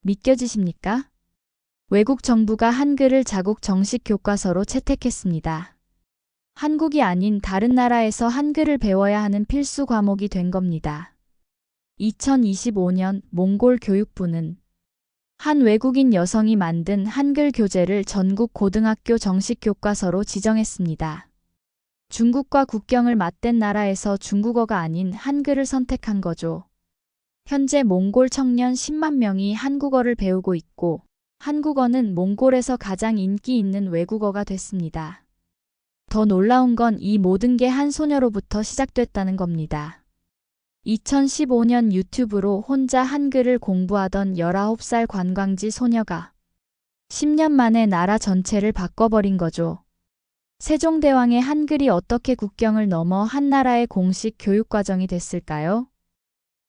믿겨지십니까? 외국 정부가 한글을 자국 정식 교과서로 채택했습니다. 한국이 아닌 다른 나라에서 한글을 배워야 하는 필수 과목이 된 겁니다. 2025년 몽골 교육부는 한 외국인 여성이 만든 한글 교재를 전국 고등학교 정식 교과서로 지정했습니다. 중국과 국경을 맞댄 나라에서 중국어가 아닌 한글을 선택한 거죠. 현재 몽골 청년 10만 명이 한국어를 배우고 있고 한국어는 몽골에서 가장 인기 있는 외국어가 됐습니다. 더 놀라운 건 이 모든 게 한 소녀로부터 시작됐다는 겁니다. 2015년 유튜브로 혼자 한글을 공부하던 19살 관광지 소녀가 10년 만에 나라 전체를 바꿔버린 거죠. 세종대왕의 한글이 어떻게 국경을 넘어 한 나라의 공식 교육과정이 됐을까요?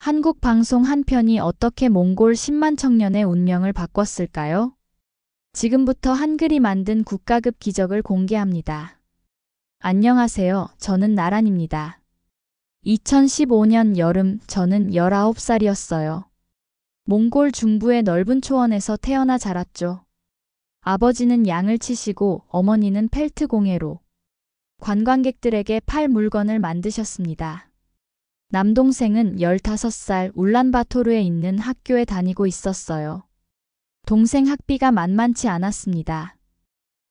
한국 방송 한 편이 어떻게 몽골 10만 청년의 운명을 바꿨을까요? 지금부터 한글이 만든 국가급 기적을 공개합니다. 안녕하세요. 저는 나란입니다. 2015년 여름 저는 19살이었어요. 몽골 중부의 넓은 초원에서 태어나 자랐죠. 아버지는 양을 치시고 어머니는 펠트 공예로 관광객들에게 팔 물건을 만드셨습니다. 남동생은 15살 울란바토르에 있는 학교에 다니고 있었어요. 동생 학비가 만만치 않았습니다.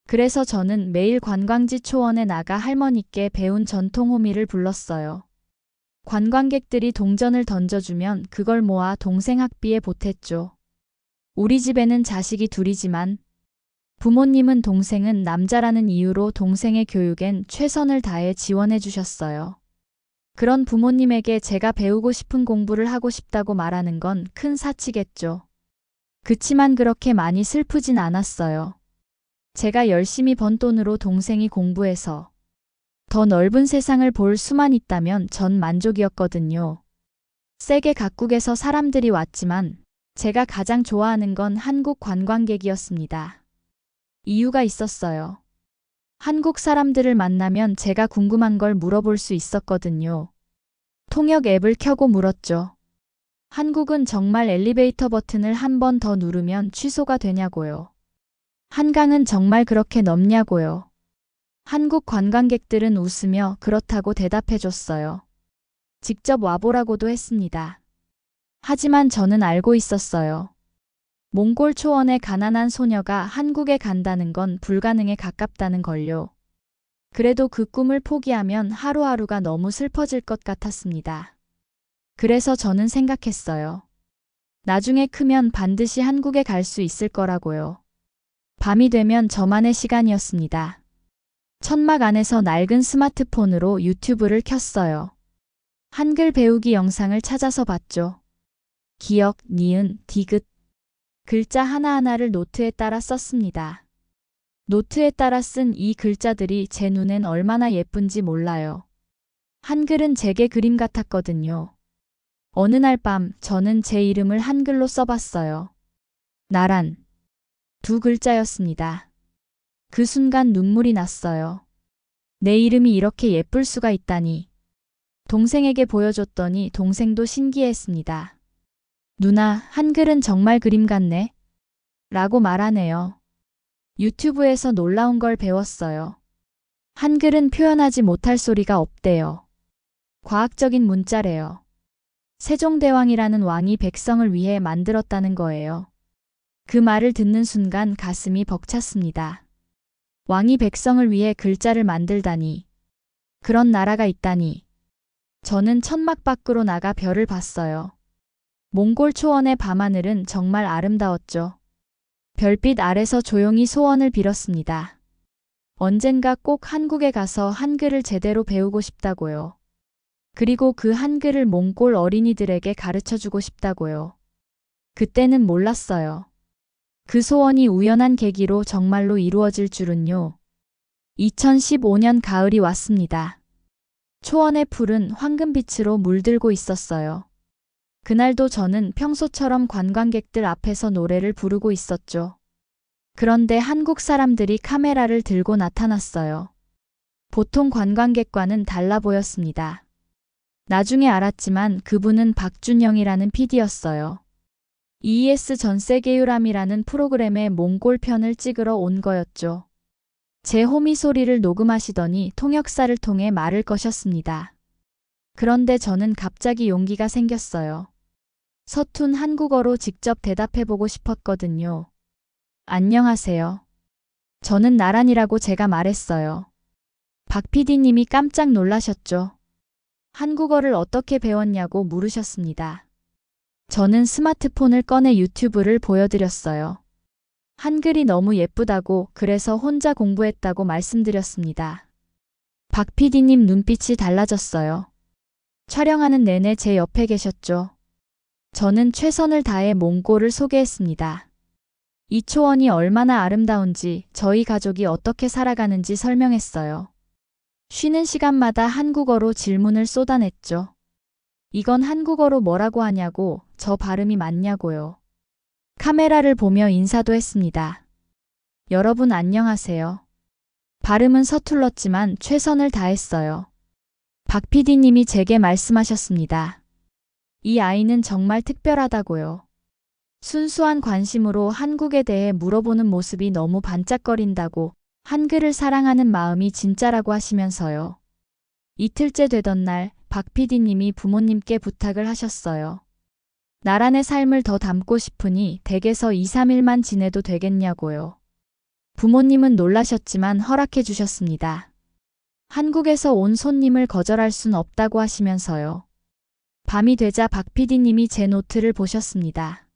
그래서 저는 매일 관광지 초원에 나가 할머니께 배운 전통 호미를 불렀어요. 관광객들이 동전을 던져주면 그걸 모아 동생 학비에 보탰죠. 우리 집에는 자식이 둘이지만 부모님은 동생은 남자라는 이유로 동생의 교육엔 최선을 다해 지원해 주셨어요. 그런 부모님에게 제가 배우고 싶은 공부를 하고 싶다고 말하는 건 큰 사치겠죠. 그치만 그렇게 많이 슬프진 않았어요. 제가 열심히 번 돈으로 동생이 공부해서 더 넓은 세상을 볼 수만 있다면 전 만족이었거든요. 세계 각국에서 사람들이 왔지만 제가 가장 좋아하는 건 한국 관광객이었습니다. 이유가 있었어요. 한국 사람들을 만나면 제가 궁금한 걸 물어볼 수 있었거든요. 통역 앱을 켜고 물었죠. 한국은 정말 엘리베이터 버튼을 한 번 더 누르면 취소가 되냐고요. 한강은 정말 그렇게 넓냐고요. 한국 관광객들은 웃으며 그렇다고 대답해줬어요. 직접 와보라고도 했습니다. 하지만 저는 알고 있었어요. 몽골 초원의 가난한 소녀가 한국에 간다는 건 불가능에 가깝다는 걸요. 그래도 그 꿈을 포기하면 하루하루가 너무 슬퍼질 것 같았습니다. 그래서 저는 생각했어요. 나중에 크면 반드시 한국에 갈 수 있을 거라고요. 밤이 되면 저만의 시간이었습니다. 천막 안에서 낡은 스마트폰으로 유튜브를 켰어요. 한글 배우기 영상을 찾아서 봤죠. 기역, 니은, 디귿. 글자 하나하나를 노트에 따라 썼습니다. 노트에 따라 쓴 이 글자들이 제 눈엔 얼마나 예쁜지 몰라요. 한글은 제게 그림 같았거든요. 어느 날 밤 저는 제 이름을 한글로 써봤어요. 나란. 2글자였습니다. 그 순간 눈물이 났어요. 내 이름이 이렇게 예쁠 수가 있다니. 동생에게 보여줬더니 동생도 신기해했습니다. 누나, 한글은 정말 그림 같네. 라고 말하네요. 유튜브에서 놀라운 걸 배웠어요. 한글은 표현하지 못할 소리가 없대요. 과학적인 문자래요. 세종대왕이라는 왕이 백성을 위해 만들었다는 거예요. 그 말을 듣는 순간 가슴이 벅찼습니다. 왕이 백성을 위해 글자를 만들다니. 그런 나라가 있다니. 저는 천막 밖으로 나가 별을 봤어요. 몽골 초원의 밤하늘은 정말 아름다웠죠. 별빛 아래서 조용히 소원을 빌었습니다. 언젠가 꼭 한국에 가서 한글을 제대로 배우고 싶다고요. 그리고 그 한글을 몽골 어린이들에게 가르쳐주고 싶다고요. 그때는 몰랐어요. 그 소원이 우연한 계기로 정말로 이루어질 줄은요. 2015년 가을이 왔습니다. 초원의 풀은 황금빛으로 물들고 있었어요. 그날도 저는 평소처럼 관광객들 앞에서 노래를 부르고 있었죠. 그런데 한국 사람들이 카메라를 들고 나타났어요. 보통 관광객과는 달라 보였습니다. 나중에 알았지만 그분은 박준영이라는 PD였어요. EES 전세계유람이라는 프로그램의 몽골 편을 찍으러 온 거였죠. 제 호미 소리를 녹음하시더니 통역사를 통해 말을 거셨습니다. 그런데 저는 갑자기 용기가 생겼어요. 서툰 한국어로 직접 대답해보고 싶었거든요. 안녕하세요. 저는 나란이라고 제가 말했어요. 박 PD님이 깜짝 놀라셨죠. 한국어를 어떻게 배웠냐고 물으셨습니다. 저는 스마트폰을 꺼내 유튜브를 보여드렸어요. 한글이 너무 예쁘다고 그래서 혼자 공부했다고 말씀드렸습니다. 박 PD님 눈빛이 달라졌어요. 촬영하는 내내 제 옆에 계셨죠. 저는 최선을 다해 몽골을 소개했습니다. 이 초원이 얼마나 아름다운지, 저희 가족이 어떻게 살아가는지 설명했어요. 쉬는 시간마다 한국어로 질문을 쏟아냈죠. 이건 한국어로 뭐라고 하냐고, 저 발음이 맞냐고요. 카메라를 보며 인사도 했습니다. 여러분 안녕하세요. 발음은 서툴렀지만 최선을 다했어요. 박 PD님이 제게 말씀하셨습니다. 이 아이는 정말 특별하다고요. 순수한 관심으로 한국에 대해 물어보는 모습이 너무 반짝거린다고, 한글을 사랑하는 마음이 진짜라고 하시면서요. 이틀째 되던 날, 박 PD님이 부모님께 부탁을 하셨어요. 나란의 삶을 더 담고 싶으니 댁에서 2, 3일만 지내도 되겠냐고요. 부모님은 놀라셨지만 허락해 주셨습니다. 한국에서 온 손님을 거절할 순 없다고 하시면서요. 밤이 되자 박 PD님이 제 노트를 보셨습니다.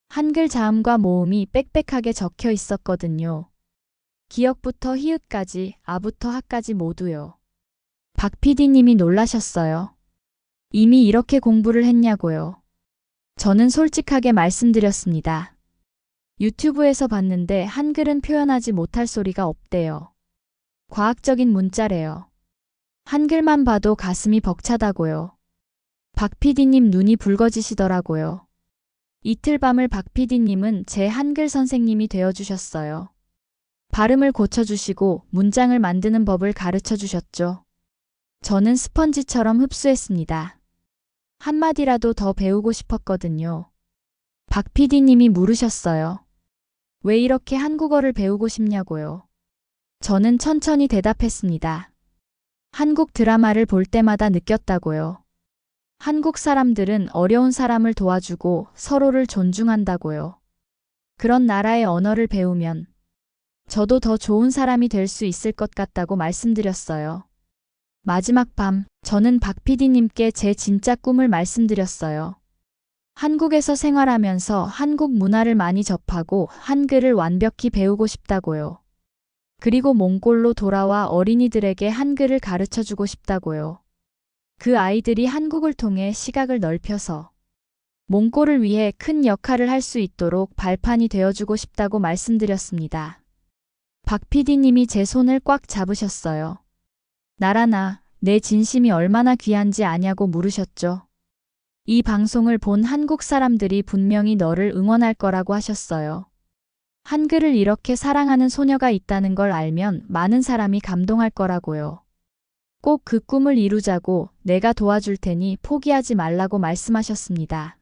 한글 자음과 모음이 빽빽하게 적혀 있었거든요. 기역부터 히읗까지, 아부터 하까지 모두요. 박 PD님이 놀라셨어요. 이미 이렇게 공부를 했냐고요. 저는 솔직하게 말씀드렸습니다. 유튜브에서 봤는데 한글은 표현하지 못할 소리가 없대요. 과학적인 문자래요. 한글만 봐도 가슴이 벅차다고요. 박 PD님 눈이 붉어지시더라고요. 이틀 밤을 박 PD님은 제 한글 선생님이 되어주셨어요. 발음을 고쳐주시고 문장을 만드는 법을 가르쳐 주셨죠. 저는 스펀지처럼 흡수했습니다. 한마디라도 더 배우고 싶었거든요. 박 PD님이 물으셨어요. 왜 이렇게 한국어를 배우고 싶냐고요. 저는 천천히 대답했습니다. 한국 드라마를 볼 때마다 느꼈다고요. 한국 사람들은 어려운 사람을 도와주고 서로를 존중한다고요. 그런 나라의 언어를 배우면 저도 더 좋은 사람이 될 수 있을 것 같다고 말씀드렸어요. 마지막 밤, 저는 박 PD님께 제 진짜 꿈을 말씀드렸어요. 한국에서 생활하면서 한국 문화를 많이 접하고 한글을 완벽히 배우고 싶다고요. 그리고 몽골로 돌아와 어린이들에게 한글을 가르쳐주고 싶다고요. 그 아이들이 한국을 통해 시각을 넓혀서 몽골을 위해 큰 역할을 할 수 있도록 발판이 되어주고 싶다고 말씀드렸습니다. 박 PD님이 제 손을 꽉 잡으셨어요. 나란아, 내 진심이 얼마나 귀한지 아냐고 물으셨죠. 이 방송을 본 한국 사람들이 분명히 너를 응원할 거라고 하셨어요. 한글을 이렇게 사랑하는 소녀가 있다는 걸 알면 많은 사람이 감동할 거라고요. 꼭 그 꿈을 이루자고 내가 도와줄 테니 포기하지 말라고 말씀하셨습니다.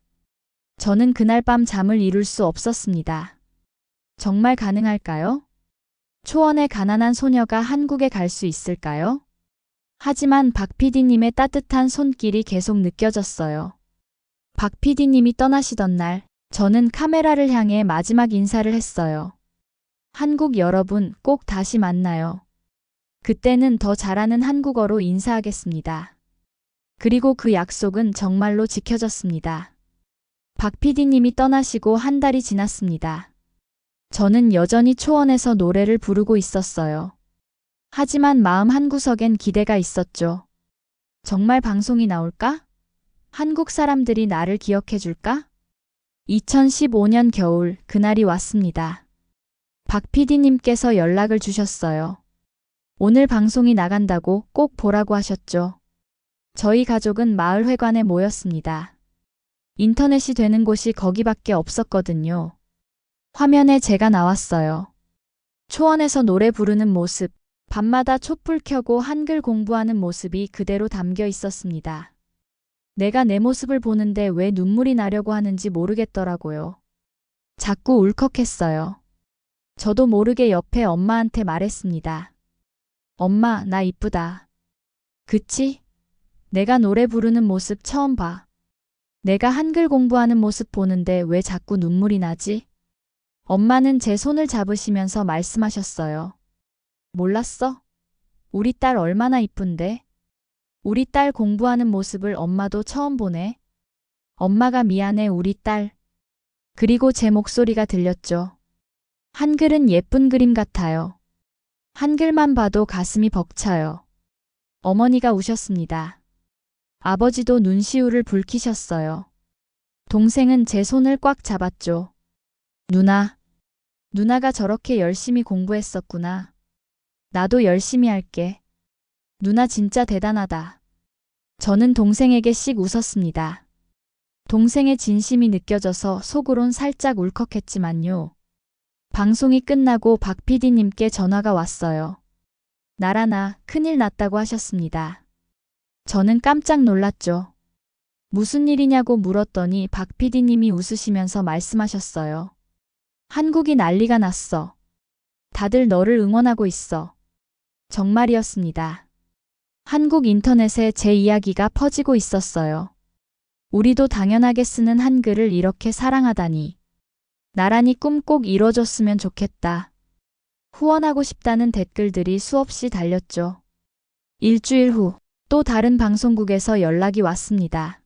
저는 그날 밤 잠을 이룰 수 없었습니다. 정말 가능할까요? 초원의 가난한 소녀가 한국에 갈 수 있을까요? 하지만 박 PD님의 따뜻한 손길이 계속 느껴졌어요. 박 PD님이 떠나시던 날, 저는 카메라를 향해 마지막 인사를 했어요. 한국 여러분, 꼭 다시 만나요. 그때는 더 잘하는 한국어로 인사하겠습니다. 그리고 그 약속은 정말로 지켜졌습니다. 박 PD님이 떠나시고 한 달이 지났습니다. 저는 여전히 초원에서 노래를 부르고 있었어요. 하지만 마음 한구석엔 기대가 있었죠. 정말 방송이 나올까? 한국 사람들이 나를 기억해 줄까? 2015년 겨울, 그날이 왔습니다. 박 PD님께서 연락을 주셨어요. 오늘 방송이 나간다고 꼭 보라고 하셨죠. 저희 가족은 마을회관에 모였습니다. 인터넷이 되는 곳이 거기밖에 없었거든요. 화면에 제가 나왔어요. 초원에서 노래 부르는 모습, 밤마다 촛불 켜고 한글 공부하는 모습이 그대로 담겨 있었습니다. 내가 내 모습을 보는데 왜 눈물이 나려고 하는지 모르겠더라고요. 자꾸 울컥했어요. 저도 모르게 옆에 엄마한테 말했습니다. 엄마, 나 이쁘다. 그치? 내가 노래 부르는 모습 처음 봐. 내가 한글 공부하는 모습 보는데 왜 자꾸 눈물이 나지? 엄마는 제 손을 잡으시면서 말씀하셨어요. 몰랐어? 우리 딸 얼마나 이쁜데? 우리 딸 공부하는 모습을 엄마도 처음 보네. 엄마가 미안해, 우리 딸. 그리고 제 목소리가 들렸죠. 한글은 예쁜 그림 같아요. 한글만 봐도 가슴이 벅차요. 어머니가 우셨습니다. 아버지도 눈시울을 붉히셨어요. 동생은 제 손을 꽉 잡았죠. 누나가 저렇게 열심히 공부했었구나. 나도 열심히 할게. 누나 진짜 대단하다. 저는 동생에게 씩 웃었습니다. 동생의 진심이 느껴져서 속으론 살짝 울컥했지만요. 방송이 끝나고 박 PD님께 전화가 왔어요. 나라나 큰일 났다고 하셨습니다. 저는 깜짝 놀랐죠. 무슨 일이냐고 물었더니 박 PD님이 웃으시면서 말씀하셨어요. 한국이 난리가 났어. 다들 너를 응원하고 있어. 정말이었습니다. 한국 인터넷에 제 이야기가 퍼지고 있었어요. 우리도 당연하게 쓰는 한글을 이렇게 사랑하다니. 나란히 꿈 꼭 이뤄줬으면 좋겠다. 후원하고 싶다는 댓글들이 수없이 달렸죠. 일주일 후 또 다른 방송국에서 연락이 왔습니다.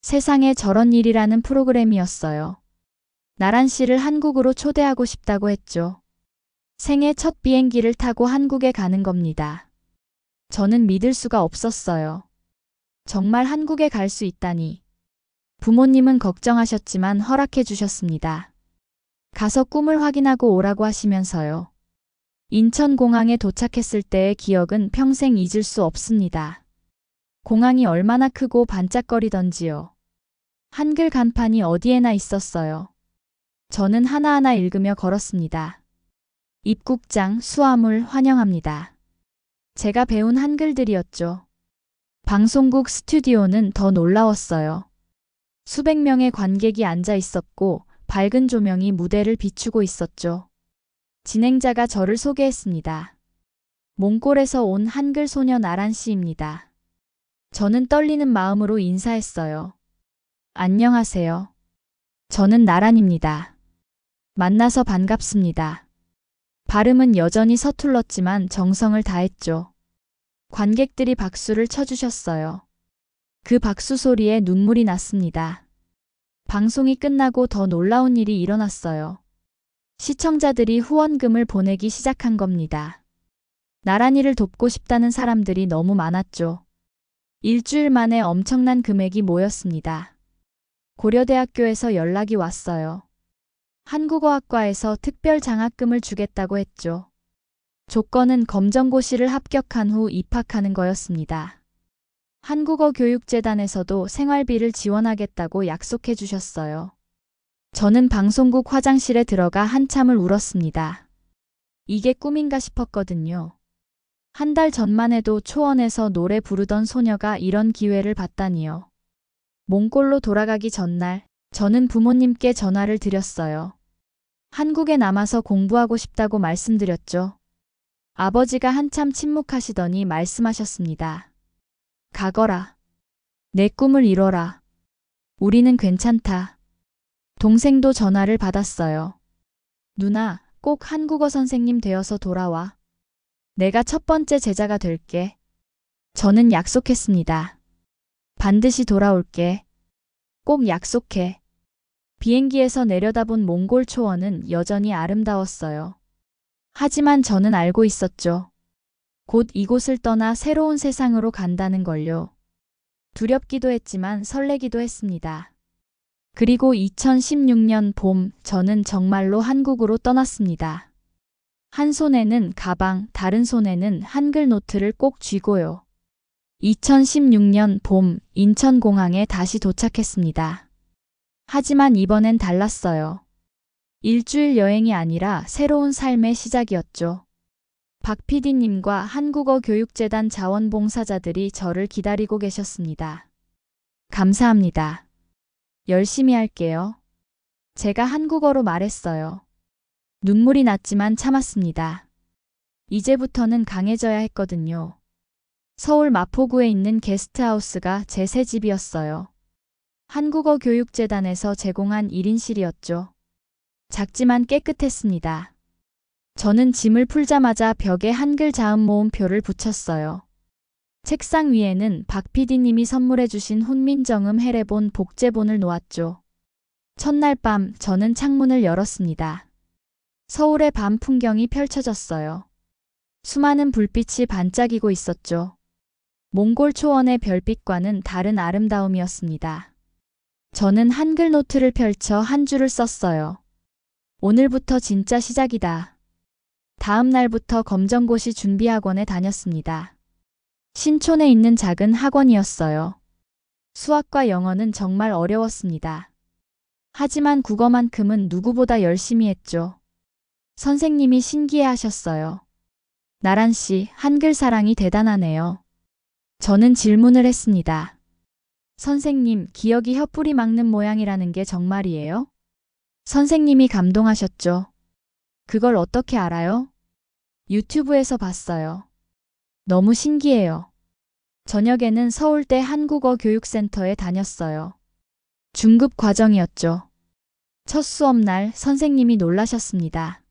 세상에 저런 일이라는 프로그램이었어요. 나란 씨를 한국으로 초대하고 싶다고 했죠. 생애 첫 비행기를 타고 한국에 가는 겁니다. 저는 믿을 수가 없었어요. 정말 한국에 갈 수 있다니. 부모님은 걱정하셨지만 허락해 주셨습니다. 가서 꿈을 확인하고 오라고 하시면서요. 인천공항에 도착했을 때의 기억은 평생 잊을 수 없습니다. 공항이 얼마나 크고 반짝거리던지요. 한글 간판이 어디에나 있었어요. 저는 하나하나 읽으며 걸었습니다. 입국장, 수화물 환영합니다. 제가 배운 한글들이었죠. 방송국 스튜디오는 더 놀라웠어요. 수백 명의 관객이 앉아 있었고 밝은 조명이 무대를 비추고 있었죠. 진행자가 저를 소개했습니다. 몽골에서 온 한글 소녀 나란 씨입니다. 저는 떨리는 마음으로 인사했어요. 안녕하세요. 저는 나란입니다. 만나서 반갑습니다. 발음은 여전히 서툴렀지만 정성을 다했죠. 관객들이 박수를 쳐주셨어요. 그 박수 소리에 눈물이 났습니다. 방송이 끝나고 더 놀라운 일이 일어났어요. 시청자들이 후원금을 보내기 시작한 겁니다. 나란히를 돕고 싶다는 사람들이 너무 많았죠. 일주일 만에 엄청난 금액이 모였습니다. 고려대학교에서 연락이 왔어요. 한국어학과에서 특별 장학금을 주겠다고 했죠. 조건은 검정고시를 합격한 후 입학하는 거였습니다. 한국어교육재단에서도 생활비를 지원하겠다고 약속해 주셨어요. 저는 방송국 화장실에 들어가 한참을 울었습니다. 이게 꿈인가 싶었거든요. 한 달 전만 해도 초원에서 노래 부르던 소녀가 이런 기회를 받다니요. 몽골로 돌아가기 전날 저는 부모님께 전화를 드렸어요. 한국에 남아서 공부하고 싶다고 말씀드렸죠. 아버지가 한참 침묵하시더니 말씀하셨습니다. 가거라. 내 꿈을 이뤄라. 우리는 괜찮다. 동생도 전화를 받았어요. 누나, 꼭 한국어 선생님 되어서 돌아와. 내가 첫 번째 제자가 될게. 저는 약속했습니다. 반드시 돌아올게. 꼭 약속해. 비행기에서 내려다본 몽골 초원은 여전히 아름다웠어요. 하지만 저는 알고 있었죠. 곧 이곳을 떠나 새로운 세상으로 간다는 걸요. 두렵기도 했지만 설레기도 했습니다. 그리고 2016년 봄, 저는 정말로 한국으로 떠났습니다. 한 손에는 가방, 다른 손에는 한글 노트를 꼭 쥐고요. 2016년 봄, 인천공항에 다시 도착했습니다. 하지만 이번엔 달랐어요. 일주일 여행이 아니라 새로운 삶의 시작이었죠. 박 PD님과 한국어교육재단 자원봉사자들이 저를 기다리고 계셨습니다. 감사합니다. 열심히 할게요. 제가 한국어로 말했어요. 눈물이 났지만 참았습니다. 이제부터는 강해져야 했거든요. 서울 마포구에 있는 게스트하우스가 제 새 집이었어요. 한국어 교육재단에서 제공한 1인실이었죠. 작지만 깨끗했습니다. 저는 짐을 풀자마자 벽에 한글 자음 모음표를 붙였어요. 책상 위에는 박 PD님이 선물해 주신 훈민정음 해례본 복제본을 놓았죠. 첫날 밤 저는 창문을 열었습니다. 서울의 밤 풍경이 펼쳐졌어요. 수많은 불빛이 반짝이고 있었죠. 몽골 초원의 별빛과는 다른 아름다움이었습니다. 저는 한글 노트를 펼쳐 한 줄을 썼어요. 오늘부터 진짜 시작이다. 다음 날부터 검정고시 준비학원에 다녔습니다. 신촌에 있는 작은 학원이었어요. 수학과 영어는 정말 어려웠습니다. 하지만 국어만큼은 누구보다 열심히 했죠. 선생님이 신기해하셨어요. 나란 씨, 한글 사랑이 대단하네요. 저는 질문을 했습니다. 선생님, 기억이 혀뿌리 막는 모양이라는 게 정말이에요? 선생님이 감동하셨죠. 그걸 어떻게 알아요? 유튜브에서 봤어요. 너무 신기해요. 저녁에는 서울대 한국어 교육센터에 다녔어요. 중급 과정이었죠. 첫 수업날 선생님이 놀라셨습니다.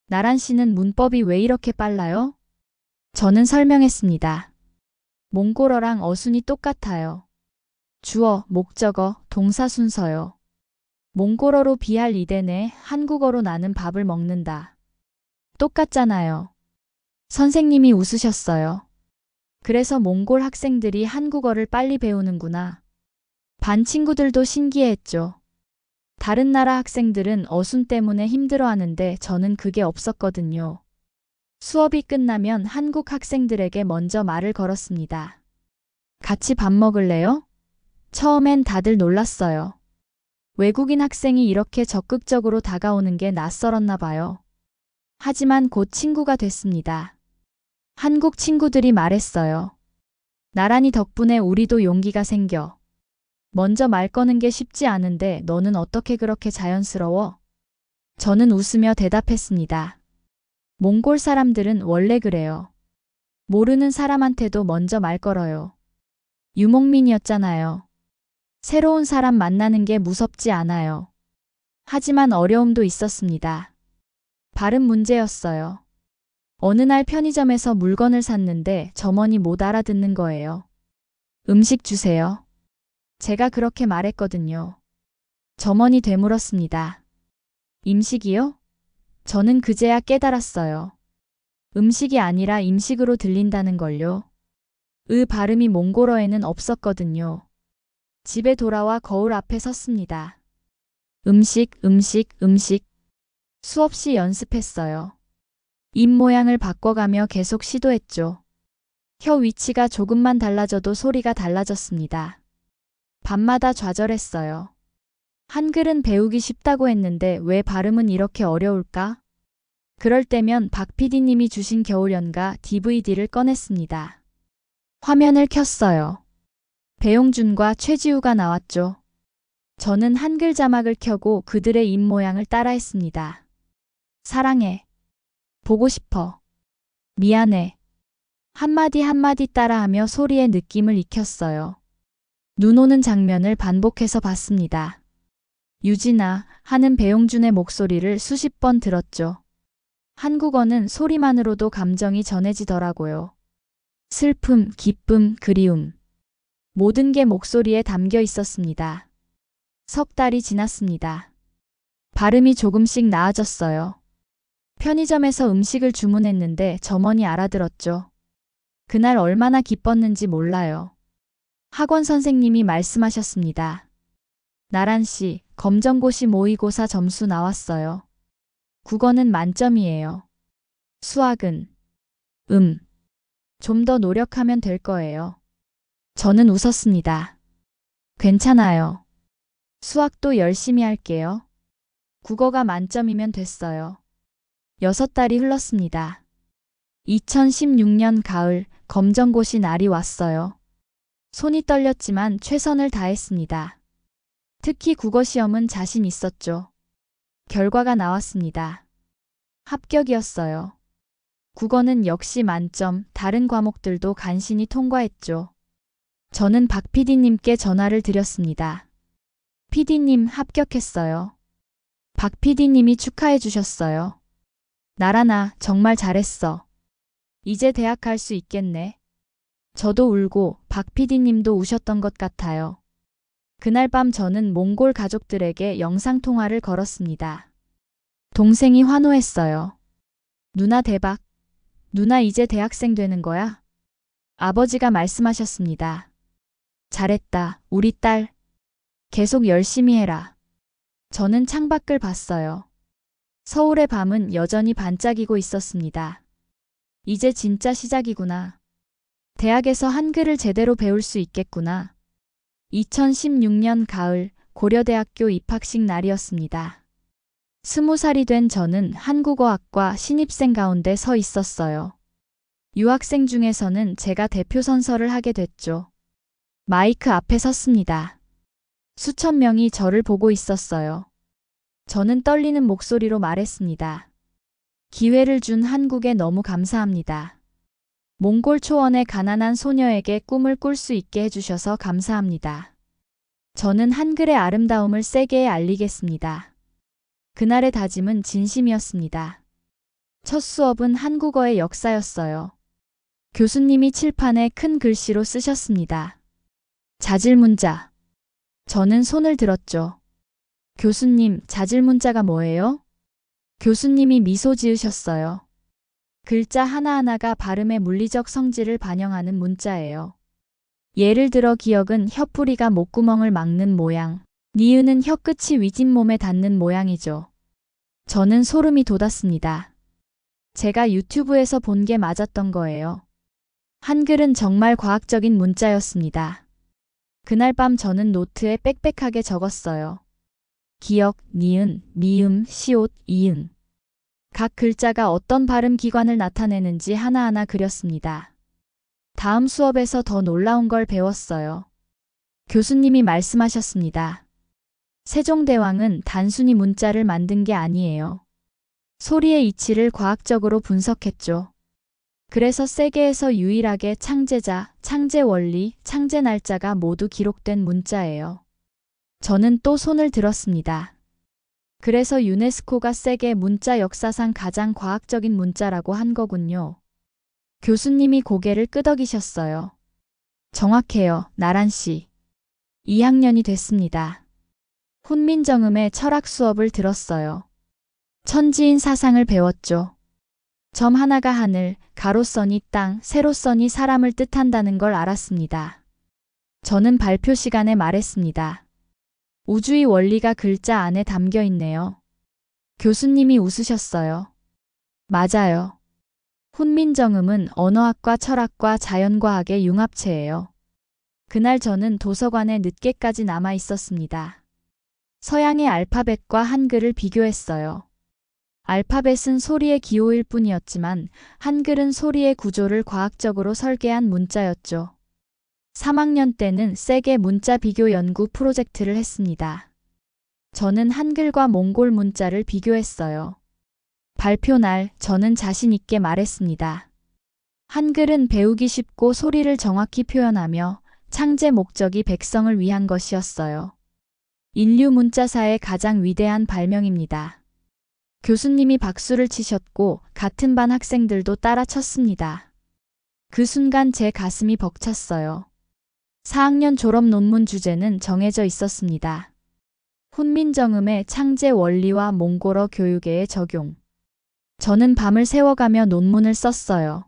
나란 씨는 문법이 왜 이렇게 빨라요? 저는 설명했습니다. 몽골어랑 어순이 똑같아요. 주어, 목적어, 동사 순서요. 몽골어로 비할 이데네, 한국어로 나는 밥을 먹는다. 똑같잖아요. 선생님이 웃으셨어요. 그래서 몽골 학생들이 한국어를 빨리 배우는구나. 반 친구들도 신기해했죠. 다른 나라 학생들은 어순 때문에 힘들어하는데 저는 그게 없었거든요. 수업이 끝나면 한국 학생들에게 먼저 말을 걸었습니다. 같이 밥 먹을래요? 처음엔 다들 놀랐어요. 외국인 학생이 이렇게 적극적으로 다가오는 게 낯설었나 봐요. 하지만 곧 친구가 됐습니다. 한국 친구들이 말했어요. 나란히 덕분에 우리도 용기가 생겨. 먼저 말 거는 게 쉽지 않은데 너는 어떻게 그렇게 자연스러워? 저는 웃으며 대답했습니다. 몽골 사람들은 원래 그래요. 모르는 사람한테도 먼저 말 걸어요. 유목민이었잖아요. 새로운 사람 만나는 게 무섭지 않아요. 하지만 어려움도 있었습니다. 발음 문제였어요. 어느 날 편의점에서 물건을 샀는데 점원이 못 알아듣는 거예요. 음식 주세요. 제가 그렇게 말했거든요. 점원이 되물었습니다. 임식이요? 저는 그제야 깨달았어요. 음식이 아니라 임식으로 들린다는 걸요. 발음이 몽골어에는 없었거든요. 집에 돌아와 거울 앞에 섰습니다. 음식, 음식, 음식. 수없이 연습했어요. 입 모양을 바꿔가며 계속 시도했죠. 혀 위치가 조금만 달라져도 소리가 달라졌습니다. 밤마다 좌절했어요. 한글은 배우기 쉽다고 했는데 왜 발음은 이렇게 어려울까? 그럴 때면 박 PD님이 주신 겨울연가 DVD를 꺼냈습니다. 화면을 켰어요. 배용준과 최지우가 나왔죠. 저는 한글 자막을 켜고 그들의 입 모양을 따라했습니다. 사랑해. 보고 싶어. 미안해. 한마디 한마디 따라하며 소리의 느낌을 익혔어요. 눈 오는 장면을 반복해서 봤습니다. 유진아 하는 배용준의 목소리를 수십 번 들었죠. 한국어는 소리만으로도 감정이 전해지더라고요. 슬픔, 기쁨, 그리움. 모든 게 목소리에 담겨 있었습니다. 석 달이 지났습니다. 발음이 조금씩 나아졌어요. 편의점에서 음식을 주문했는데 점원이 알아들었죠. 그날 얼마나 기뻤는지 몰라요. 학원 선생님이 말씀하셨습니다. 나란 씨, 검정고시 모의고사 점수 나왔어요. 국어는 만점이에요. 수학은 좀 더 노력하면 될 거예요. 저는 웃었습니다. 괜찮아요. 수학도 열심히 할게요. 국어가 만점이면 됐어요. 6달이 흘렀습니다. 2016년 가을 검정고시 날이 왔어요. 손이 떨렸지만 최선을 다했습니다. 특히 국어 시험은 자신 있었죠. 결과가 나왔습니다. 합격이었어요. 국어는 역시 만점, 다른 과목들도 간신히 통과했죠. 저는 박 PD님께 전화를 드렸습니다. PD님 합격했어요. 박 PD님이 축하해 주셨어요. 나란아, 정말 잘했어. 이제 대학 갈 수 있겠네. 저도 울고 박 PD님도 우셨던 것 같아요. 그날 밤 저는 몽골 가족들에게 영상통화를 걸었습니다. 동생이 환호했어요. 누나 대박. 누나 이제 대학생 되는 거야? 아버지가 말씀하셨습니다. 잘했다, 우리 딸. 계속 열심히 해라. 저는 창밖을 봤어요. 서울의 밤은 여전히 반짝이고 있었습니다. 이제 진짜 시작이구나. 대학에서 한글을 제대로 배울 수 있겠구나. 2016년 가을 고려대학교 입학식 날이었습니다. 20살이 된 저는 한국어학과 신입생 가운데 서 있었어요. 유학생 중에서는 제가 대표 선서를 하게 됐죠. 마이크 앞에 섰습니다. 수천 명이 저를 보고 있었어요. 저는 떨리는 목소리로 말했습니다. 기회를 준 한국에 너무 감사합니다. 몽골 초원의 가난한 소녀에게 꿈을 꿀 수 있게 해주셔서 감사합니다. 저는 한글의 아름다움을 세계에 알리겠습니다. 그날의 다짐은 진심이었습니다. 첫 수업은 한국어의 역사였어요. 교수님이 칠판에 큰 글씨로 쓰셨습니다. 자질문자. 저는 손을 들었죠. 교수님, 자질문자가 뭐예요? 교수님이 미소 지으셨어요. 글자 하나하나가 발음의 물리적 성질을 반영하는 문자예요. 예를 들어 기역은 혀뿌리가 목구멍을 막는 모양, 니은은 혀끝이 윗잇몸에 닿는 모양이죠. 저는 소름이 돋았습니다. 제가 유튜브에서 본 게 맞았던 거예요. 한글은 정말 과학적인 문자였습니다. 그날 밤 저는 노트에 빽빽하게 적었어요. 기역, 니은, 미음, 시옷, 이응. 각 글자가 어떤 발음 기관을 나타내는지 하나하나 그렸습니다. 다음 수업에서 더 놀라운 걸 배웠어요. 교수님이 말씀하셨습니다. 세종대왕은 단순히 문자를 만든 게 아니에요. 소리의 이치를 과학적으로 분석했죠. 그래서 세계에서 유일하게 창제자, 창제 원리, 창제 날짜가 모두 기록된 문자예요. 저는 또 손을 들었습니다. 그래서 유네스코가 세계 문자 역사상 가장 과학적인 문자라고 한 거군요. 교수님이 고개를 끄덕이셨어요. 정확해요, 나란 씨. 2학년이 됐습니다. 훈민정음의 철학 수업을 들었어요. 천지인 사상을 배웠죠. 점 하나가 하늘, 가로선이 땅, 세로선이 사람을 뜻한다는 걸 알았습니다. 저는 발표 시간에 말했습니다. 우주의 원리가 글자 안에 담겨 있네요. 교수님이 웃으셨어요. 맞아요. 훈민정음은 언어학과 철학과 자연과학의 융합체예요. 그날 저는 도서관에 늦게까지 남아 있었습니다. 서양의 알파벳과 한글을 비교했어요. 알파벳은 소리의 기호일 뿐이었지만 한글은 소리의 구조를 과학적으로 설계한 문자였죠. 3학년 때는 세계 문자 비교 연구 프로젝트를 했습니다. 저는 한글과 몽골 문자를 비교했어요. 발표 날 저는 자신 있게 말했습니다. 한글은 배우기 쉽고 소리를 정확히 표현하며 창제 목적이 백성을 위한 것이었어요. 인류 문자사의 가장 위대한 발명입니다. 교수님이 박수를 치셨고 같은 반 학생들도 따라 쳤습니다. 그 순간 제 가슴이 벅찼어요. 4학년 졸업 논문 주제는 정해져 있었습니다. 훈민정음의 창제 원리와 몽골어 교육의 적용. 저는 밤을 새워가며 논문을 썼어요.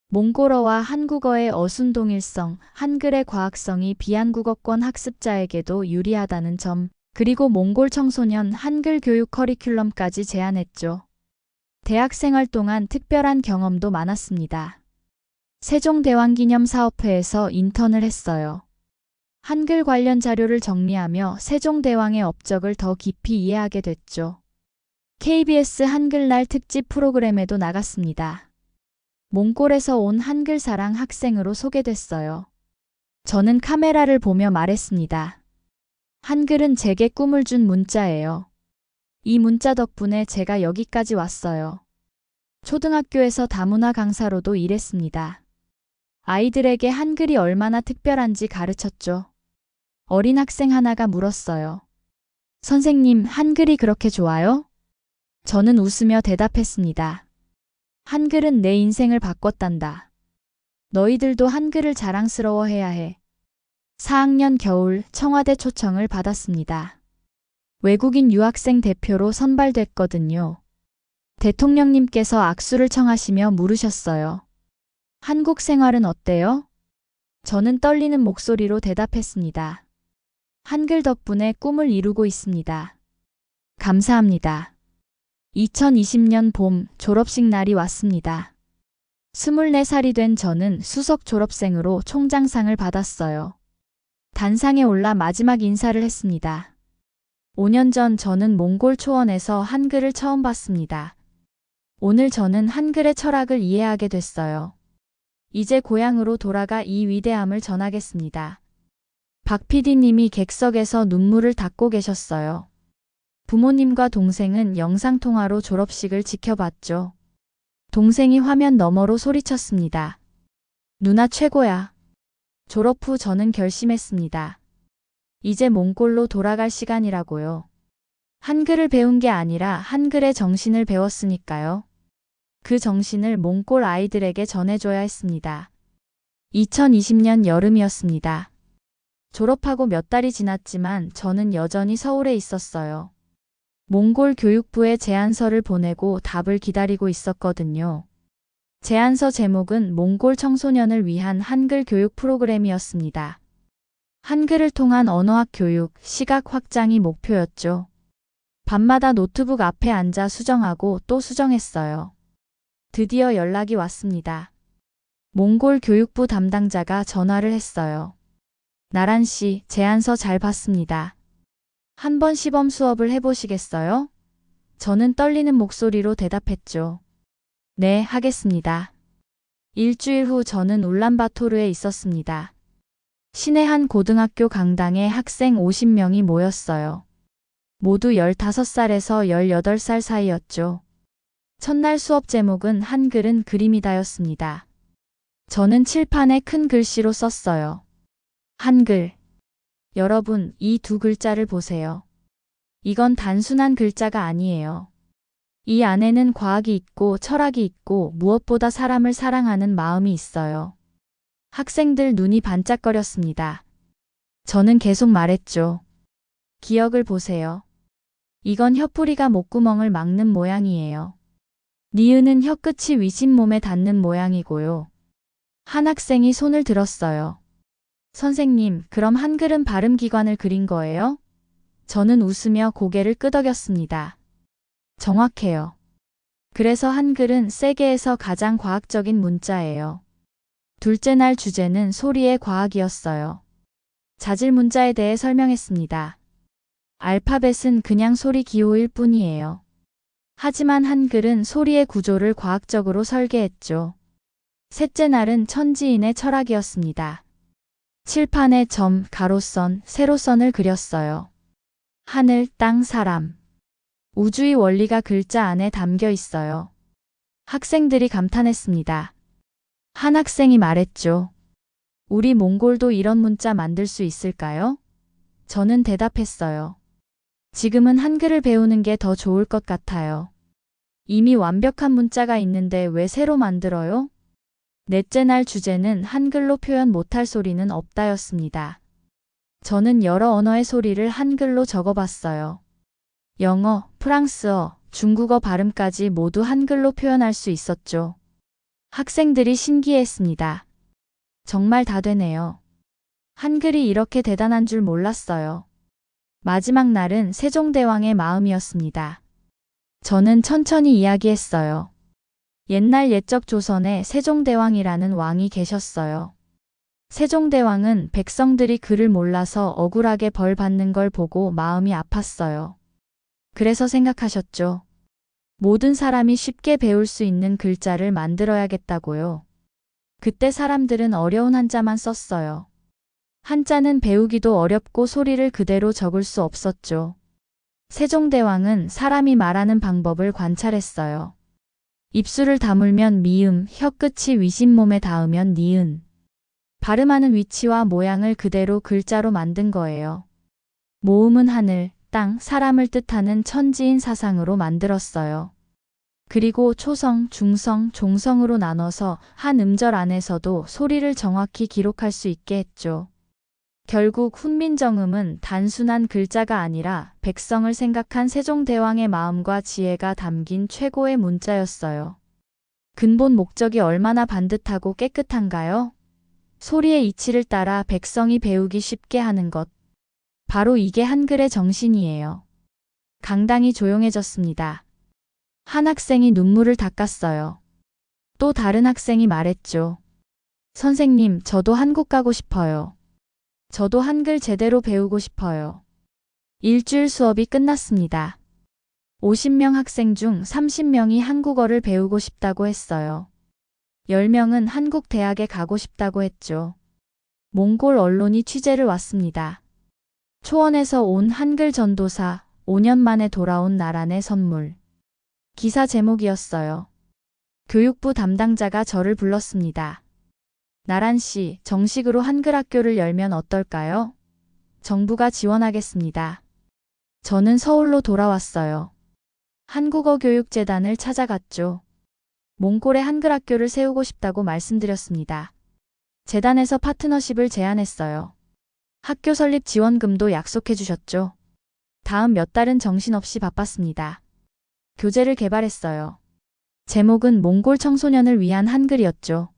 몽골어와 한국어의 어순동일성, 한글의 과학성이 비한국어권 학습자에게도 유리하다는 점, 그리고 몽골 청소년 한글 교육 커리큘럼까지 제안했죠. 대학생활 동안 특별한 경험도 많았습니다. 세종대왕기념사업회에서 인턴을 했어요. 한글 관련 자료를 정리하며 세종대왕의 업적을 더 깊이 이해하게 됐죠. KBS 한글날 특집 프로그램에도 나갔습니다. 몽골에서 온 한글사랑 학생으로 소개됐어요. 저는 카메라를 보며 말했습니다. 한글은 제게 꿈을 준 문자예요. 이 문자 덕분에 제가 여기까지 왔어요. 초등학교에서 다문화 강사로도 일했습니다. 아이들에게 한글이 얼마나 특별한지 가르쳤죠. 어린 학생 하나가 물었어요. 선생님, 한글이 그렇게 좋아요? 저는 웃으며 대답했습니다. 한글은 내 인생을 바꿨단다. 너희들도 한글을 자랑스러워해야 해. 4학년 겨울 청와대 초청을 받았습니다. 외국인 유학생 대표로 선발됐거든요. 대통령님께서 악수를 청하시며 물으셨어요. 한국 생활은 어때요? 저는 떨리는 목소리로 대답했습니다. 한글 덕분에 꿈을 이루고 있습니다. 감사합니다. 2020년 봄 졸업식 날이 왔습니다. 24살이 된 저는 수석 졸업생으로 총장상을 받았어요. 단상에 올라 마지막 인사를 했습니다. 5년 전 저는 몽골 초원에서 한글을 처음 봤습니다. 오늘 저는 한글의 철학을 이해하게 됐어요. 이제 고향으로 돌아가 이 위대함을 전하겠습니다. 박 PD님이 객석에서 눈물을 닦고 계셨어요. 부모님과 동생은 영상통화로 졸업식을 지켜봤죠. 동생이 화면 너머로 소리쳤습니다. 누나 최고야. 졸업 후 저는 결심했습니다. 이제 몽골로 돌아갈 시간이라고요. 한글을 배운 게 아니라 한글의 정신을 배웠으니까요. 그 정신을 몽골 아이들에게 전해줘야 했습니다. 2020년 여름이었습니다. 졸업하고 몇 달이 지났지만 저는 여전히 서울에 있었어요. 몽골 교육부에 제안서를 보내고 답을 기다리고 있었거든요. 제안서 제목은 몽골 청소년을 위한 한글 교육 프로그램이었습니다. 한글을 통한 언어학 교육, 시각 확장이 목표였죠. 밤마다 노트북 앞에 앉아 수정하고 또 수정했어요. 드디어 연락이 왔습니다. 몽골 교육부 담당자가 전화를 했어요. 나란 씨, 제안서 잘 봤습니다. 한번 시범 수업을 해보시겠어요? 저는 떨리는 목소리로 대답했죠. 네, 하겠습니다. 일주일 후 저는 울란바토르에 있었습니다. 시내 한 고등학교 강당에 학생 50명이 모였어요. 모두 15살에서 18살 사이였죠. 첫날 수업 제목은 한글은 그림이다였습니다. 저는 칠판에 큰 글씨로 썼어요. 한글. 여러분, 이 두 글자를 보세요. 이건 단순한 글자가 아니에요. 이 안에는 과학이 있고 철학이 있고 무엇보다 사람을 사랑하는 마음이 있어요. 학생들 눈이 반짝거렸습니다. 저는 계속 말했죠. 기억을 보세요. 이건 혀뿌리가 목구멍을 막는 모양이에요. 니은은 혀끝이 위신몸에 닿는 모양이고요. 한 학생이 손을 들었어요. 선생님, 그럼 한글은 발음기관을 그린 거예요? 저는 웃으며 고개를 끄덕였습니다. 정확해요. 그래서 한글은 세계에서 가장 과학적인 문자예요. 둘째 날 주제는 소리의 과학이었어요. 자질 문자에 대해 설명했습니다. 알파벳은 그냥 소리 기호일 뿐이에요. 하지만 한글은 소리의 구조를 과학적으로 설계했죠. 셋째 날은 천지인의 철학이었습니다. 칠판에 점, 가로선, 세로선을 그렸어요. 하늘, 땅, 사람. 우주의 원리가 글자 안에 담겨 있어요. 학생들이 감탄했습니다. 한 학생이 말했죠. 우리 몽골도 이런 문자 만들 수 있을까요? 저는 대답했어요. 지금은 한글을 배우는 게 더 좋을 것 같아요. 이미 완벽한 문자가 있는데 왜 새로 만들어요? 넷째 날 주제는 한글로 표현 못할 소리는 없다였습니다. 저는 여러 언어의 소리를 한글로 적어봤어요. 영어, 프랑스어, 중국어 발음까지 모두 한글로 표현할 수 있었죠. 학생들이 신기해했습니다. 정말 다 되네요. 한글이 이렇게 대단한 줄 몰랐어요. 마지막 날은 세종대왕의 마음이었습니다. 저는 천천히 이야기했어요. 옛날 옛적 조선에 세종대왕이라는 왕이 계셨어요. 세종대왕은 백성들이 글을 몰라서 억울하게 벌 받는 걸 보고 마음이 아팠어요. 그래서 생각하셨죠. 모든 사람이 쉽게 배울 수 있는 글자를 만들어야겠다고요. 그때 사람들은 어려운 한자만 썼어요. 한자는 배우기도 어렵고 소리를 그대로 적을 수 없었죠. 세종대왕은 사람이 말하는 방법을 관찰했어요. 입술을 다물면 미음, 혀끝이 위신몸에 닿으면 니은. 발음하는 위치와 모양을 그대로 글자로 만든 거예요. 모음은 하늘, 땅, 사람을 뜻하는 천지인 사상으로 만들었어요. 그리고 초성, 중성, 종성으로 나눠서 한 음절 안에서도 소리를 정확히 기록할 수 있게 했죠. 결국 훈민정음은 단순한 글자가 아니라 백성을 생각한 세종대왕의 마음과 지혜가 담긴 최고의 문자였어요. 근본 목적이 얼마나 반듯하고 깨끗한가요? 소리의 이치를 따라 백성이 배우기 쉽게 하는 것. 바로 이게 한글의 정신이에요. 강당이 조용해졌습니다. 한 학생이 눈물을 닦았어요. 또 다른 학생이 말했죠. 선생님, 저도 한국 가고 싶어요. 저도 한글 제대로 배우고 싶어요. 일주일 수업이 끝났습니다. 50명 학생 중 30명이 한국어를 배우고 싶다고 했어요. 10명은 한국 대학에 가고 싶다고 했죠. 몽골 언론이 취재를 왔습니다. 초원에서 온 한글 전도사, 5년 만에 돌아온 나란의 선물. 기사 제목이었어요. 교육부 담당자가 저를 불렀습니다. 나란 씨, 정식으로 한글 학교를 열면 어떨까요? 정부가 지원하겠습니다. 저는 서울로 돌아왔어요. 한국어교육재단을 찾아갔죠. 몽골에 한글 학교를 세우고 싶다고 말씀드렸습니다. 재단에서 파트너십을 제안했어요. 학교 설립 지원금도 약속해 주셨죠. 다음 몇 달은 정신없이 바빴습니다. 교재를 개발했어요. 제목은 몽골 청소년을 위한 한글이었죠.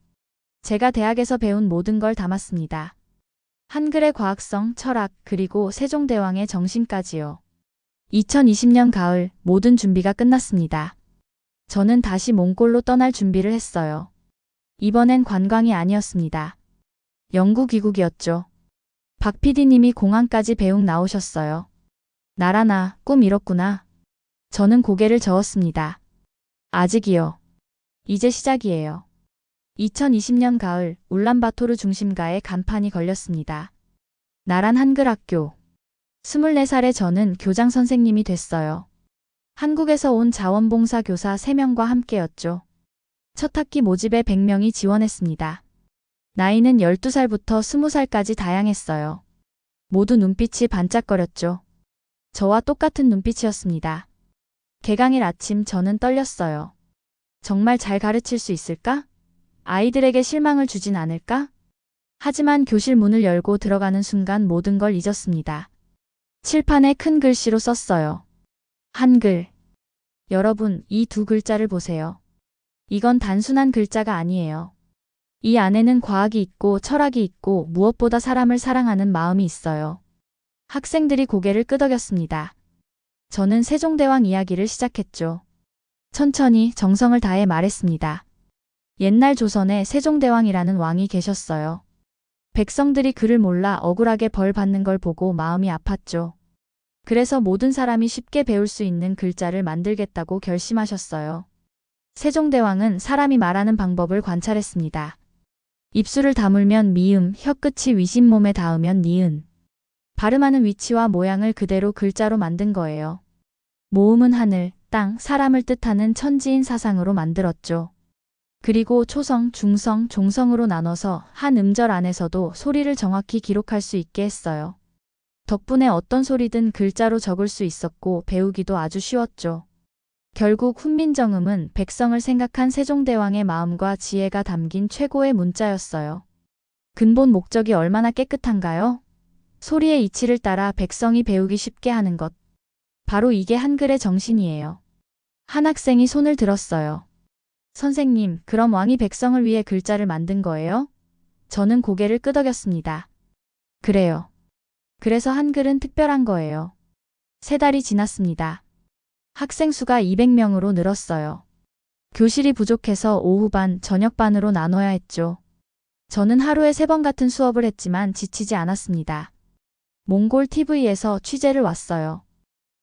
제가 대학에서 배운 모든 걸 담았습니다. 한글의 과학성, 철학, 그리고 세종대왕의 정신까지요. 2020년 가을, 모든 준비가 끝났습니다. 저는 다시 몽골로 떠날 준비를 했어요. 이번엔 관광이 아니었습니다. 영국 귀국이었죠. 박 PD님이 공항까지 배웅 나오셨어요. 나란아, 꿈 이뤘구나. 저는 고개를 저었습니다. 아직이요. 이제 시작이에요. 2020년 가을, 울란바토르 중심가에 간판이 걸렸습니다. 나란 한글학교. 24살의 저는 교장 선생님이 됐어요. 한국에서 온 자원봉사 교사 3명과 함께였죠. 첫 학기 모집에 100명이 지원했습니다. 나이는 12살부터 20살까지 다양했어요. 모두 눈빛이 반짝거렸죠. 저와 똑같은 눈빛이었습니다. 개강일 아침 저는 떨렸어요. 정말 잘 가르칠 수 있을까? 아이들에게 실망을 주진 않을까? 하지만 교실 문을 열고 들어가는 순간 모든 걸 잊었습니다. 칠판에 큰 글씨로 썼어요. 한글. 여러분, 이 두 글자를 보세요. 이건 단순한 글자가 아니에요. 이 안에는 과학이 있고 철학이 있고 무엇보다 사람을 사랑하는 마음이 있어요. 학생들이 고개를 끄덕였습니다. 저는 세종대왕 이야기를 시작했죠. 천천히 정성을 다해 말했습니다. 옛날 조선에 세종대왕이라는 왕이 계셨어요. 백성들이 그를 몰라 억울하게 벌 받는 걸 보고 마음이 아팠죠. 그래서 모든 사람이 쉽게 배울 수 있는 글자를 만들겠다고 결심하셨어요. 세종대왕은 사람이 말하는 방법을 관찰했습니다. 입술을 다물면 미음, 혀끝이 위신몸에 닿으면 니은. 발음하는 위치와 모양을 그대로 글자로 만든 거예요. 모음은 하늘, 땅, 사람을 뜻하는 천지인 사상으로 만들었죠. 그리고 초성, 중성, 종성으로 나눠서 한 음절 안에서도 소리를 정확히 기록할 수 있게 했어요. 덕분에 어떤 소리든 글자로 적을 수 있었고 배우기도 아주 쉬웠죠. 결국 훈민정음은 백성을 생각한 세종대왕의 마음과 지혜가 담긴 최고의 문자였어요. 근본 목적이 얼마나 깨끗한가요? 소리의 이치를 따라 백성이 배우기 쉽게 하는 것. 바로 이게 한글의 정신이에요. 한 학생이 손을 들었어요. 선생님, 그럼 왕이 백성을 위해 글자를 만든 거예요? 저는 고개를 끄덕였습니다. 그래요. 그래서 한글은 특별한 거예요. 3달이 지났습니다. 학생 수가 200명으로 늘었어요. 교실이 부족해서 오후반, 저녁반으로 나눠야 했죠. 저는 하루에 3번 같은 수업을 했지만 지치지 않았습니다. 몽골 TV에서 취재를 왔어요.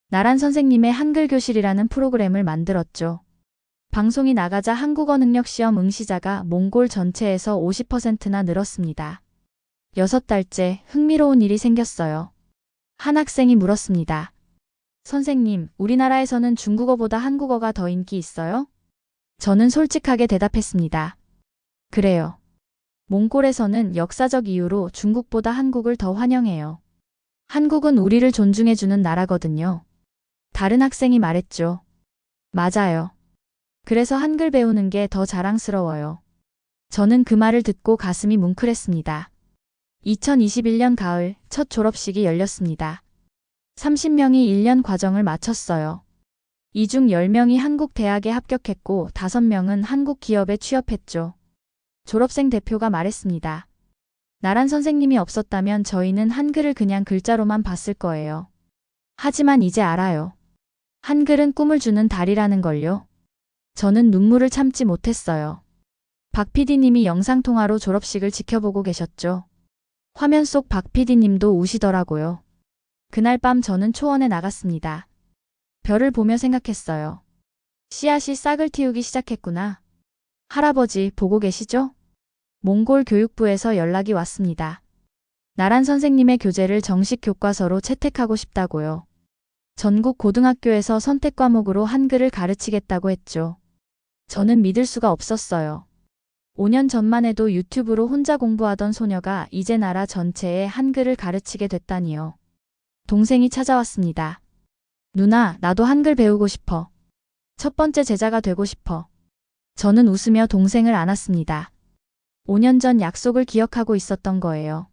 나란 선생님의 한글 교실이라는 프로그램을 만들었죠. 방송이 나가자 한국어 능력 시험 응시자가 몽골 전체에서 50%나 늘었습니다. 6달째 흥미로운 일이 생겼어요. 한 학생이 물었습니다. 선생님, 우리나라에서는 중국어보다 한국어가 더 인기 있어요? 저는 솔직하게 대답했습니다. 그래요. 몽골에서는 역사적 이유로 중국보다 한국을 더 환영해요. 한국은 우리를 존중해주는 나라거든요. 다른 학생이 말했죠. 맞아요. 그래서 한글 배우는 게 더 자랑스러워요. 저는 그 말을 듣고 가슴이 뭉클했습니다. 2021년 가을 첫 졸업식이 열렸습니다. 30명이 1년 과정을 마쳤어요. 이 중 10명이 한국 대학에 합격했고 5명은 한국 기업에 취업했죠. 졸업생 대표가 말했습니다. 나란 선생님이 없었다면 저희는 한글을 그냥 글자로만 봤을 거예요. 하지만 이제 알아요. 한글은 꿈을 주는 달이라는 걸요. 저는 눈물을 참지 못했어요. 박 PD님이 영상통화로 졸업식을 지켜보고 계셨죠. 화면 속 박 PD님도 우시더라고요. 그날 밤 저는 초원에 나갔습니다. 별을 보며 생각했어요. 씨앗이 싹을 틔우기 시작했구나. 할아버지 보고 계시죠? 몽골 교육부에서 연락이 왔습니다. 나란 선생님의 교재를 정식 교과서로 채택하고 싶다고요. 전국 고등학교에서 선택 과목으로 한글을 가르치겠다고 했죠. 저는 믿을 수가 없었어요. 5년 전만 해도 유튜브로 혼자 공부하던 소녀가 이제 나라 전체에 한글을 가르치게 됐다니요. 동생이 찾아왔습니다. 누나, 나도 한글 배우고 싶어. 첫 번째 제자가 되고 싶어. 저는 웃으며 동생을 안았습니다. 5년 전 약속을 기억하고 있었던 거예요.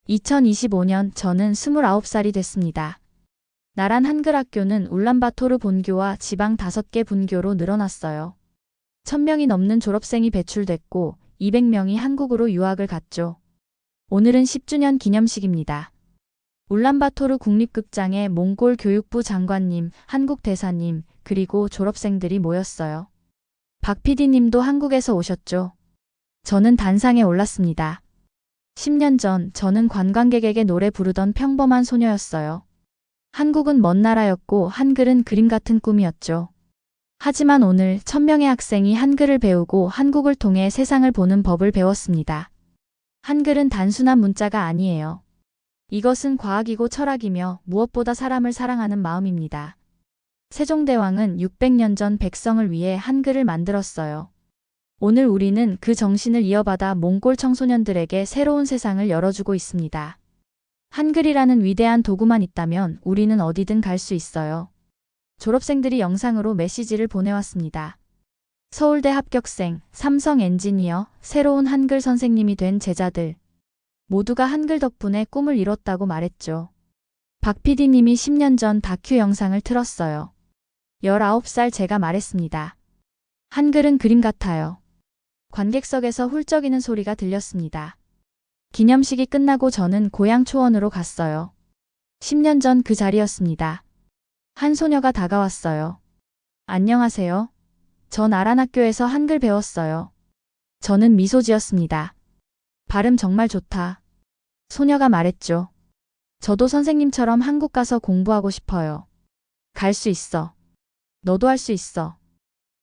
2025년 저는 29살이 됐습니다. 나란 한글학교는 울란바토르 본교와 지방 5개 분교로 늘어났어요. 1000명이 넘는 졸업생이 배출됐고 200명이 한국으로 유학을 갔죠. 오늘은 10주년 기념식입니다. 울란바토르 국립극장에 몽골 교육부 장관님, 한국 대사님, 그리고 졸업생들이 모였어요. 박 PD님도 한국에서 오셨죠. 저는 단상에 올랐습니다. 10년 전 저는 관광객에게 노래 부르던 평범한 소녀였어요. 한국은 먼 나라였고 한글은 그림 같은 꿈이었죠. 하지만 오늘 1000명의 학생이 한글을 배우고 한국을 통해 세상을 보는 법을 배웠습니다. 한글은 단순한 문자가 아니에요. 이것은 과학이고 철학이며 무엇보다 사람을 사랑하는 마음입니다. 세종대왕은 600년 전 백성을 위해 한글을 만들었어요. 오늘 우리는 그 정신을 이어받아 몽골 청소년들에게 새로운 세상을 열어주고 있습니다. 한글이라는 위대한 도구만 있다면 우리는 어디든 갈 수 있어요. 졸업생들이 영상으로 메시지를 보내왔습니다. 서울대 합격생, 삼성 엔지니어, 새로운 한글 선생님이 된 제자들. 모두가 한글 덕분에 꿈을 이뤘다고 말했죠. 박 PD님이 10년 전 다큐 영상을 틀었어요. 19살 제가 말했습니다. 한글은 그림 같아요. 관객석에서 훌쩍이는 소리가 들렸습니다. 기념식이 끝나고 저는 고향 초원으로 갔어요. 10년 전 그 자리였습니다. 한 소녀가 다가왔어요. 안녕하세요. 전 아란학교에서 한글 배웠어요. 저는 미소 지었습니다. 발음 정말 좋다. 소녀가 말했죠. 저도 선생님처럼 한국 가서 공부하고 싶어요. 갈 수 있어. 너도 할 수 있어.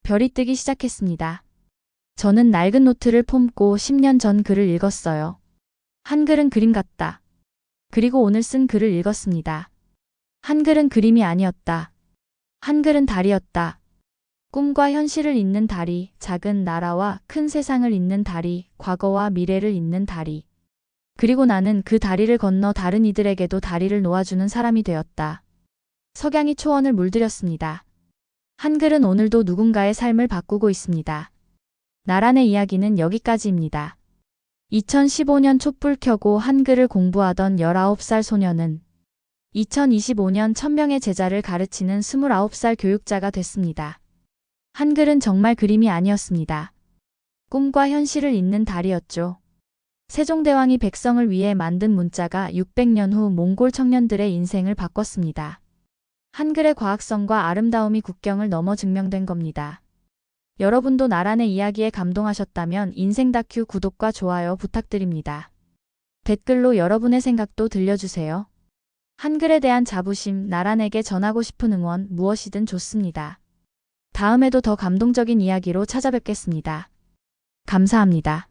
별이 뜨기 시작했습니다. 저는 낡은 노트를 폼고 10년 전 글을 읽었어요. 한글은 그림 같다. 그리고 오늘 쓴 글을 읽었습니다. 한글은 그림이 아니었다. 한글은 달이었다. 꿈과 현실을 잇는 달이, 작은 나라와 큰 세상을 잇는 달이, 과거와 미래를 잇는 달이. 그리고 나는 그 다리를 건너 다른 이들에게도 다리를 놓아주는 사람이 되었다. 석양이 초원을 물들였습니다. 한글은 오늘도 누군가의 삶을 바꾸고 있습니다. 나란의 이야기는 여기까지입니다. 2015년 촛불 켜고 한글을 공부하던 19살 소녀는 2025년 1000명의 제자를 가르치는 29살 교육자가 됐습니다. 한글은 정말 그림이 아니었습니다. 꿈과 현실을 잇는 달이었죠. 세종대왕이 백성을 위해 만든 문자가 600년 후 몽골 청년들의 인생을 바꿨습니다. 한글의 과학성과 아름다움이 국경을 넘어 증명된 겁니다. 여러분도 나란의 이야기에 감동하셨다면 인생 다큐 구독과 좋아요 부탁드립니다. 댓글로 여러분의 생각도 들려주세요. 한글에 대한 자부심, 나란에게 전하고 싶은 응원, 무엇이든 좋습니다. 다음에도 더 감동적인 이야기로 찾아뵙겠습니다. 감사합니다.